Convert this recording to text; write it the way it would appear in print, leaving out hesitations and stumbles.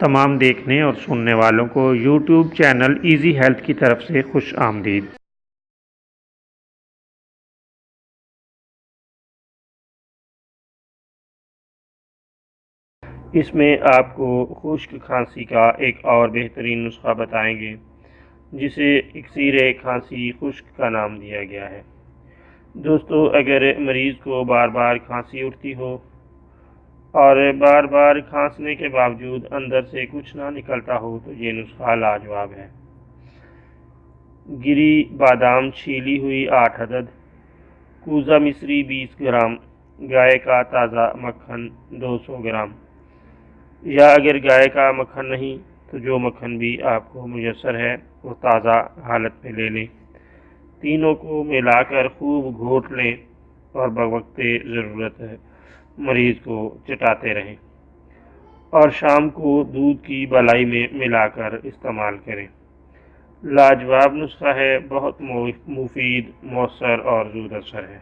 تمام دیکھنے اور سننے والوں کو یوٹیوب چینل ایزی ہیلتھ کی طرف سے خوش آمدید۔ اس میں آپ کو خشک کھانسی کا ایک اور بہترین نسخہ بتائیں گے جسے اکسیر کھانسی خشک کا نام دیا گیا ہے۔ دوستو، اگر مریض کو بار بار کھانسی اٹھتی ہو اور بار بار کھانسنے کے باوجود اندر سے کچھ نہ نکلتا ہو تو یہ نسخہ لاجواب ہے۔ گری بادام چھیلی ہوئی 8 عدد، کوزہ مصری 20 گرام، گائے کا تازہ مکھن 200 گرام، یا اگر گائے کا مکھن نہیں تو جو مکھن بھی آپ کو میسر ہے وہ تازہ حالت میں لے لیں۔ تینوں کو ملا کر خوب گھوٹ لیں اور بوقت ضرورت مریض کو چٹاتے رہیں اور شام کو دودھ کی بالائی میں ملا کر استعمال کریں۔ لاجواب نسخہ ہے، بہت مفید، مؤثر اور زود اثر ہے۔